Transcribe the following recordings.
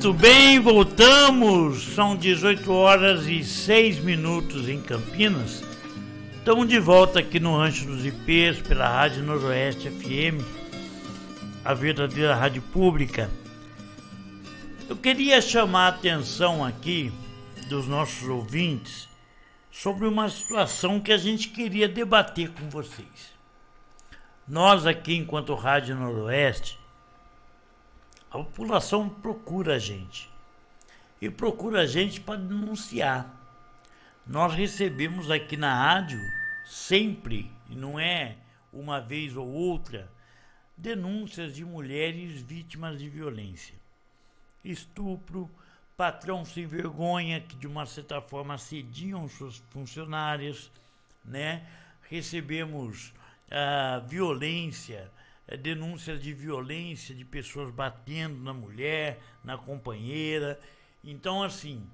Muito bem, voltamos. São 18 horas e 6 minutos em Campinas. Estamos de volta aqui no Rancho dos Ipês, pela Rádio Noroeste FM, a verdadeira rádio pública. Eu queria chamar a atenção aqui dos nossos ouvintes sobre uma situação que a gente queria debater com vocês. Nós aqui, enquanto Rádio Noroeste, a população procura a gente. E procura a gente para denunciar. Nós recebemos aqui na rádio, sempre, e não é uma vez ou outra, denúncias de mulheres vítimas de violência. Estupro, patrão sem vergonha, que de uma certa forma assediam suas funcionárias, né? Recebemos violência, denúncias de violência, de pessoas batendo na mulher, na companheira. Então, assim,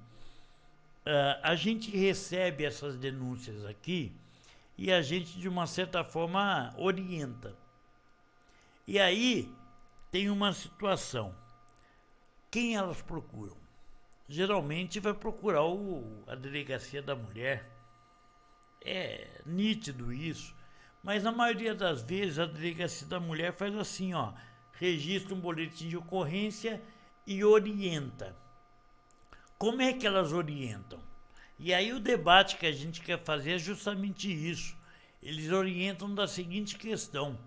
a gente recebe essas denúncias aqui e a gente, de uma certa forma, orienta. E aí tem uma situação. Quem elas procuram? Geralmente vai procurar a delegacia da mulher. É nítido isso. Mas na maioria das vezes a delegacia da mulher faz assim, ó, registra um boletim de ocorrência e orienta. Como é que elas orientam? E aí o debate que a gente quer fazer é justamente isso. Eles orientam da seguinte questão: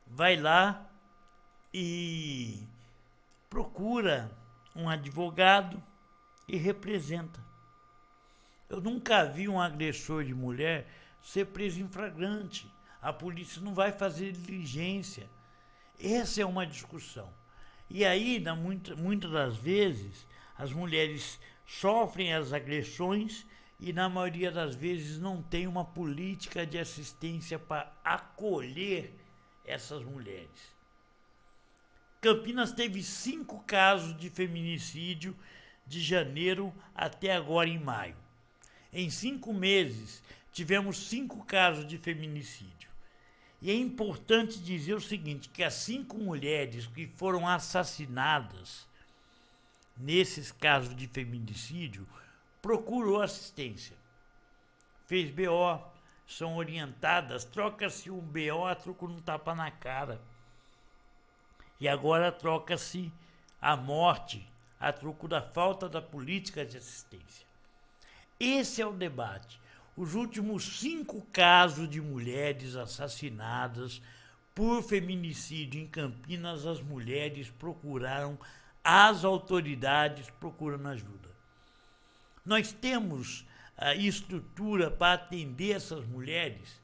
vai lá e procura um advogado e representa. Eu nunca vi um agressor de mulher ser preso em flagrante. A polícia não vai fazer diligência. Essa é uma discussão. E aí, muitas das vezes, as mulheres sofrem as agressões e, na maioria das vezes, não tem uma política de assistência para acolher essas mulheres. Campinas teve 5 casos de feminicídio de janeiro até agora em maio. Em 5 meses, tivemos 5 casos de feminicídio. E é importante dizer o seguinte, que as 5 mulheres que foram assassinadas nesses casos de feminicídio procurou assistência. Fez BO, são orientadas, troca-se um BO a troco de um tapa na cara. E agora troca-se a morte a troco da falta da política de assistência. Esse é o debate. Os últimos 5 casos de mulheres assassinadas por feminicídio em Campinas, as mulheres procuraram as autoridades procurando ajuda. Nós temos a estrutura para atender essas mulheres,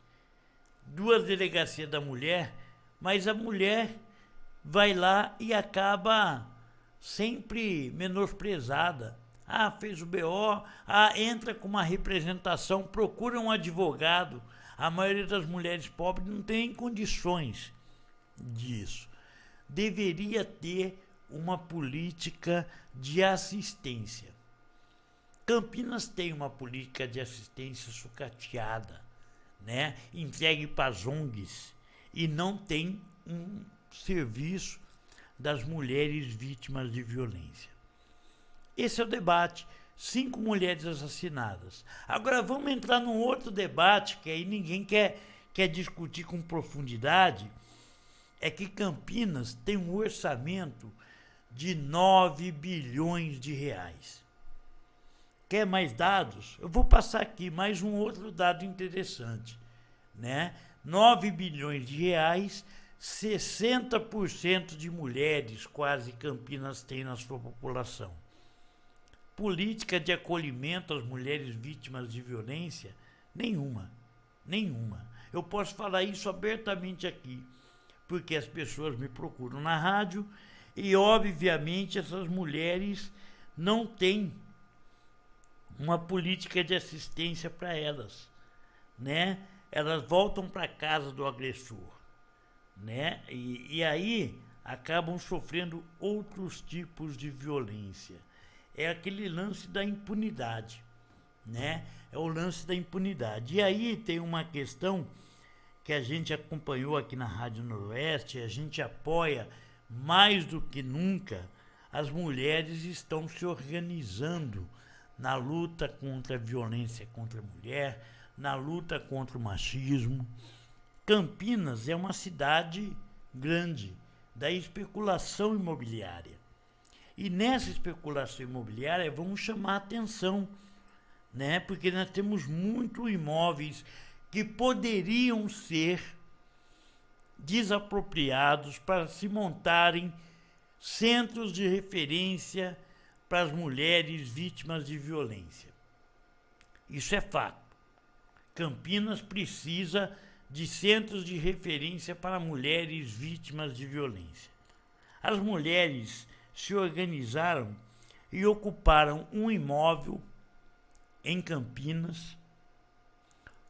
2 delegacias da mulher, mas a mulher vai lá e acaba sempre menosprezada. Fez o BO, entra com uma representação, procura um advogado. A maioria das mulheres pobres não tem condições disso. Deveria ter uma política de assistência. Campinas tem uma política de assistência sucateada, né? Entregue para as ONGs, e não tem um serviço das mulheres vítimas de violência. Esse é o debate. 5 mulheres assassinadas. Agora vamos entrar num outro debate que aí ninguém quer discutir com profundidade. É que Campinas tem um orçamento de 9 bilhões de reais. Quer mais dados? Eu vou passar aqui mais um outro dado interessante, né? 9 bilhões de reais, 60% de mulheres quase Campinas tem na sua população. Política de acolhimento às mulheres vítimas de violência? Nenhuma. Eu posso falar isso abertamente aqui, porque as pessoas me procuram na rádio e, obviamente, essas mulheres não têm uma política de assistência para elas, né? Elas voltam para casa do agressor, né? E aí acabam sofrendo outros tipos de violência. É aquele lance da impunidade, né? É o lance da impunidade. E aí tem uma questão que a gente acompanhou aqui na Rádio Noroeste, a gente apoia mais do que nunca as mulheres estão se organizando na luta contra a violência contra a mulher, na luta contra o machismo. Campinas é uma cidade grande da especulação imobiliária. E nessa especulação imobiliária vamos chamar a atenção, né? Porque nós temos muitos imóveis que poderiam ser desapropriados para se montarem centros de referência para as mulheres vítimas de violência. Isso é fato. Campinas precisa de centros de referência para mulheres vítimas de violência. As mulheres se organizaram e ocuparam um imóvel em Campinas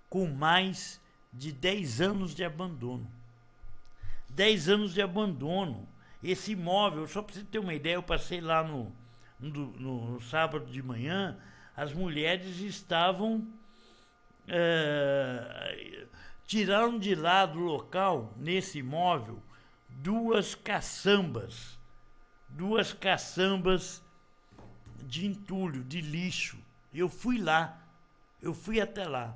com mais de 10 anos de abandono. 10 anos de abandono. Esse imóvel, só para você ter uma ideia, eu passei lá no sábado de manhã, as mulheres estavam... tiraram de lá do local, nesse imóvel, duas caçambas de entulho, de lixo. Eu fui até lá.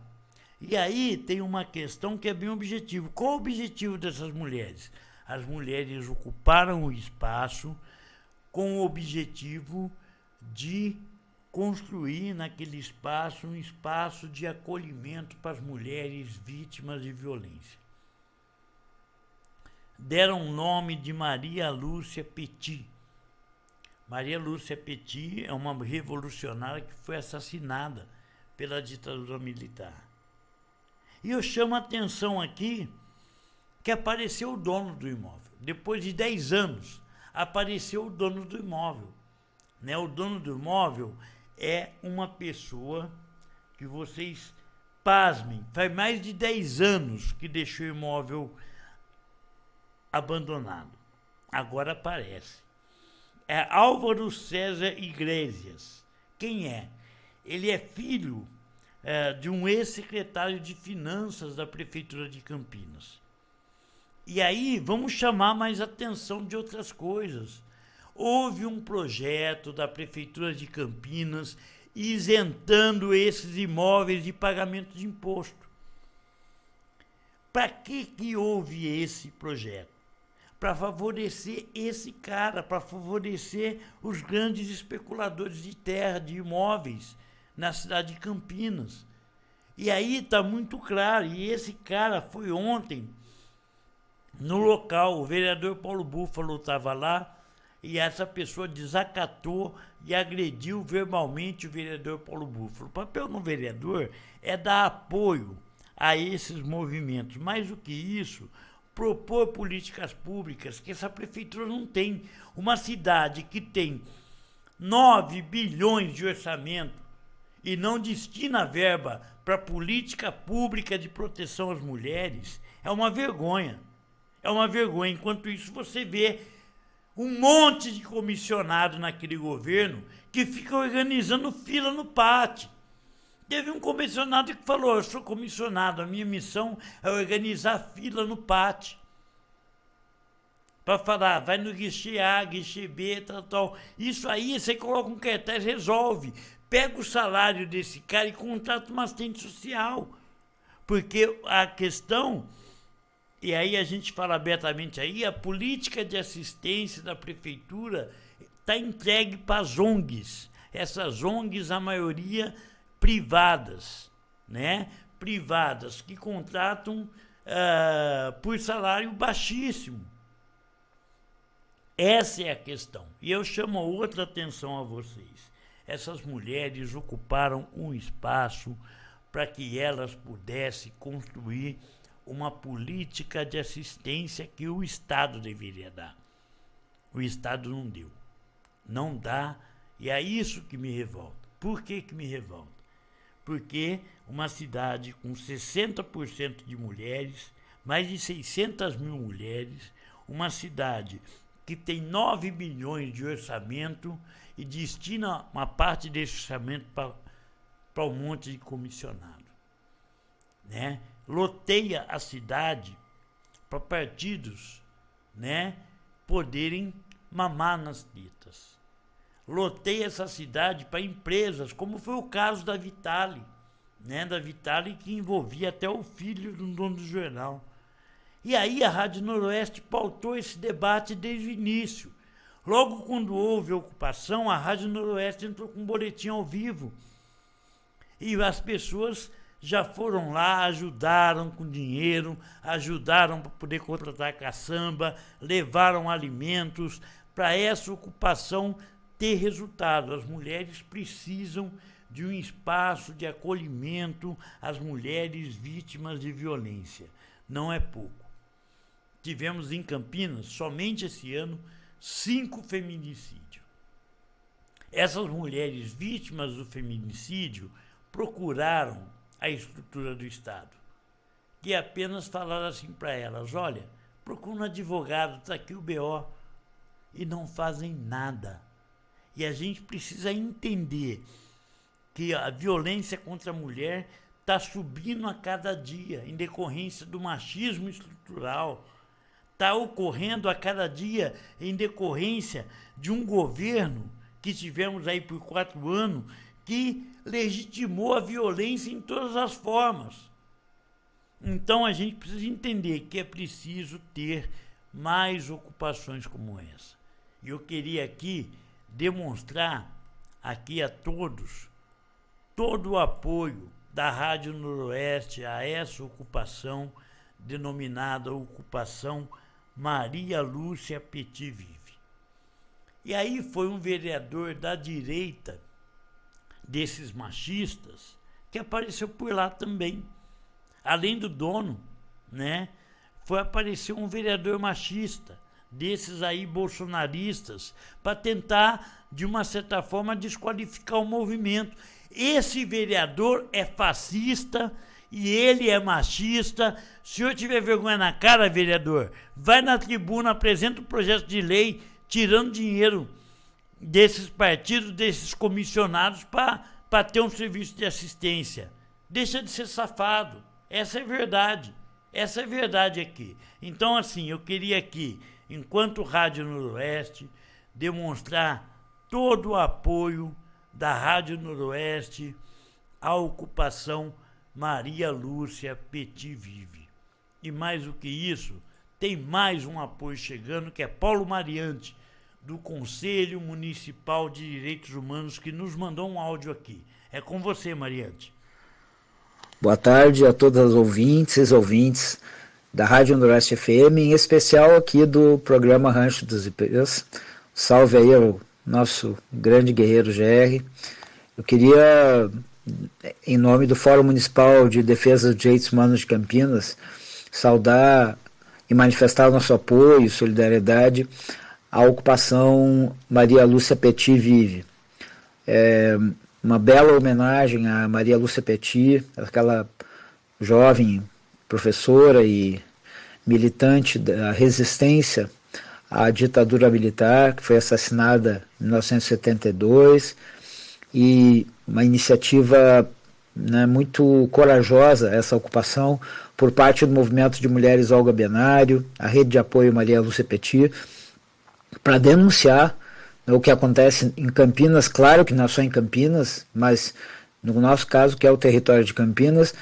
E aí tem uma questão que é bem objetiva. Qual o objetivo dessas mulheres? As mulheres ocuparam o espaço com o objetivo de construir naquele espaço um espaço de acolhimento para as mulheres vítimas de violência. Deram o nome de Maria Lúcia Petit. Maria Lúcia Petit é uma revolucionária que foi assassinada pela ditadura militar. E eu chamo a atenção aqui que apareceu o dono do imóvel. Depois de 10 anos, apareceu o dono do imóvel. Né? O dono do imóvel é uma pessoa que vocês pasmem, faz mais de 10 anos que deixou o imóvel abandonado. Agora aparece. É Álvaro César Iglesias. Quem é? Ele é filho de um ex-secretário de Finanças da Prefeitura de Campinas. E aí vamos chamar mais atenção de outras coisas. Houve um projeto da Prefeitura de Campinas isentando esses imóveis de pagamento de imposto. Para que houve esse projeto? Para favorecer esse cara, para favorecer os grandes especuladores de terra, de imóveis na cidade de Campinas. E aí está muito claro, e esse cara foi ontem no local, o vereador Paulo Búfalo estava lá, e essa pessoa desacatou e agrediu verbalmente o vereador Paulo Búfalo. O papel do vereador é dar apoio a esses movimentos. Mais do que isso, propor políticas públicas que essa prefeitura não tem. Uma cidade que tem 9 bilhões de orçamento e não destina verba para política pública de proteção às mulheres, é uma vergonha. É uma vergonha. Enquanto isso, você vê um monte de comissionado naquele governo que fica organizando fila no pátio. Teve um comissionado que falou: eu sou comissionado, a minha missão é organizar fila no pátio. Para falar, vai no guichê A, guichê B, tal. Isso aí você coloca um cartaz, resolve. Pega o salário desse cara e contrata uma assistente social. Porque a questão, e aí a gente fala abertamente aí, a política de assistência da prefeitura está entregue para as ONGs. Essas ONGs, a maioria privadas, né? Privadas que contratam por salário baixíssimo. Essa é a questão. E eu chamo outra atenção a vocês. Essas mulheres ocuparam um espaço para que elas pudessem construir uma política de assistência que o Estado deveria dar. O Estado não deu. Não dá, e é isso que me revolta. Por que me revolta? Porque uma cidade com 60% de mulheres, mais de 600 mil mulheres, uma cidade que tem 9 bilhões de orçamento e destina uma parte desse orçamento para um monte de comissionado, né? Loteia a cidade para partidos, né, poderem mamar nas tetas. Lotei essa cidade para empresas, como foi o caso da Vitale, né? Da Vitale, que envolvia até o filho do dono do jornal. E aí a Rádio Noroeste pautou esse debate desde o início. Logo quando houve a ocupação, a Rádio Noroeste entrou com um boletim ao vivo. E as pessoas já foram lá, ajudaram com dinheiro, ajudaram para poder contratar caçamba, levaram alimentos para essa ocupação ter resultado. As mulheres precisam de um espaço de acolhimento às mulheres vítimas de violência. Não é pouco. Tivemos em Campinas, somente esse ano, 5 feminicídios. Essas mulheres vítimas do feminicídio procuraram a estrutura do Estado, que apenas falaram assim para elas: olha, procura um advogado, está aqui o BO, e não fazem nada. E a gente precisa entender que a violência contra a mulher está subindo a cada dia, em decorrência do machismo estrutural. Está ocorrendo a cada dia em decorrência de um governo que tivemos aí por 4 anos, que legitimou a violência em todas as formas. Então a gente precisa entender que é preciso ter mais ocupações como essa. E eu queria aqui demonstrar aqui a todos todo o apoio da Rádio Noroeste a essa ocupação, denominada Ocupação Maria Lúcia Petit Vive. E aí foi um vereador da direita, desses machistas, que apareceu por lá também. Além do dono, né? Foi aparecer um vereador machista, desses aí bolsonaristas, para tentar, de uma certa forma, desqualificar o movimento. Esse vereador é fascista e ele é machista. Se eu tiver vergonha na cara, vereador, vai na tribuna, apresenta um projeto de lei tirando dinheiro desses partidos, desses comissionados para ter um serviço de assistência. Deixa de ser safado. Essa é verdade. Essa é verdade aqui. Então, assim, eu queria aqui, enquanto Rádio Noroeste, demonstrar todo o apoio da Rádio Noroeste à ocupação Maria Lúcia Petit Vive. E mais do que isso, tem mais um apoio chegando, que é Paulo Mariante, do Conselho Municipal de Direitos Humanos, que nos mandou um áudio aqui. É com você, Mariante. Boa tarde a todas as ouvintes da Rádio Noroeste FM, em especial aqui do programa Rancho dos Ipês. Salve aí ao nosso grande guerreiro GR. Eu queria, em nome do Fórum Municipal de Defesa dos Direitos Humanos de Campinas, saudar e manifestar o nosso apoio e solidariedade à ocupação Maria Lúcia Petit Vive. Uma bela homenagem a Maria Lúcia Petit, aquela jovem professora e militante da resistência à ditadura militar, que foi assassinada em 1972, e uma iniciativa, né, muito corajosa, essa ocupação, por parte do Movimento de Mulheres Olga Benário, a Rede de Apoio Maria Lúcia Petit, para denunciar o que acontece em Campinas. Claro que não é só em Campinas, mas no nosso caso, que é o território de Campinas,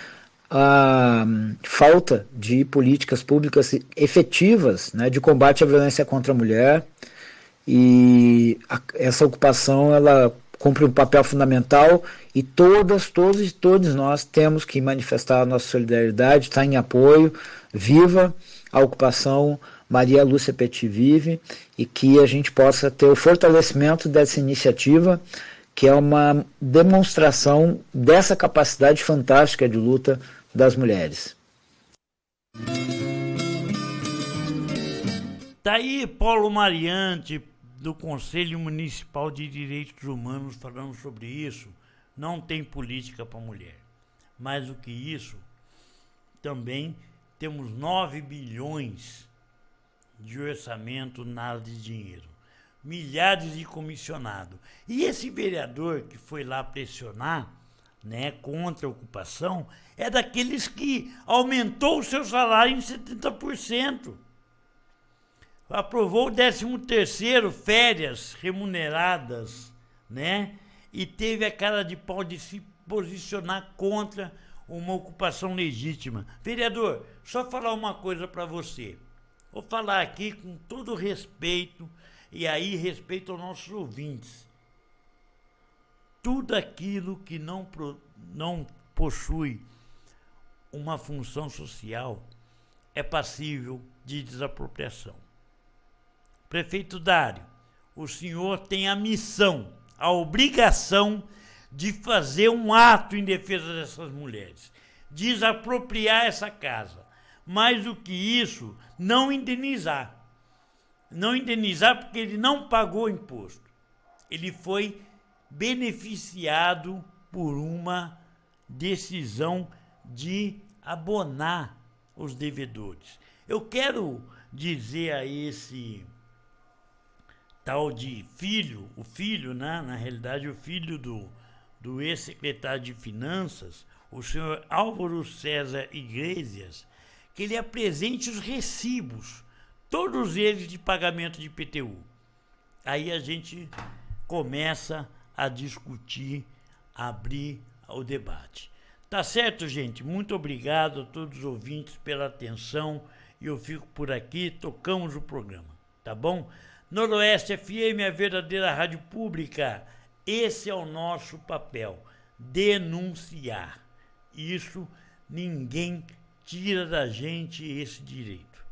a falta de políticas públicas efetivas, né, de combate à violência contra a mulher. E essa ocupação, ela cumpre um papel fundamental, e todos e todos nós temos que manifestar a nossa solidariedade, estar em apoio. Viva a ocupação Maria Lúcia Petit Vive, e que a gente possa ter o fortalecimento dessa iniciativa, que é uma demonstração dessa capacidade fantástica de luta das mulheres. Tá aí Paulo Mariante, do Conselho Municipal de Direitos Humanos, falando sobre isso. Não tem política para mulher. Mais do que isso, também temos 9 bilhões de orçamento, nada de dinheiro. Milhares de comissionados. E esse vereador que foi lá pressionar, né, contra a ocupação, é daqueles que aumentou o seu salário em 70%. aprovou o 13º, férias remuneradas, né? E teve a cara de pau de se posicionar contra uma ocupação legítima. Vereador, só falar uma coisa para você. Vou falar aqui com todo respeito, e aí respeito aos nossos ouvintes. Tudo aquilo que não possui uma função social é passível de desapropriação. Prefeito Dário, o senhor tem a missão, a obrigação de fazer um ato em defesa dessas mulheres, desapropriar essa casa. Mais do que isso, não indenizar. Não indenizar porque ele não pagou imposto. Ele foi beneficiado por uma decisão de abonar os devedores. Eu quero dizer a esse tal de filho, o filho, né? Na realidade o filho do ex-secretário de Finanças, o senhor Álvaro César Iglesias, que ele apresente os recibos, todos eles de pagamento de IPTU. Aí a gente começa a discutir, abrir o debate. Tá certo, gente? Muito obrigado a todos os ouvintes pela atenção e eu fico por aqui, tocamos o programa, tá bom? Noroeste FM, a verdadeira rádio pública. Esse é o nosso papel, denunciar. Isso ninguém tira da gente esse direito.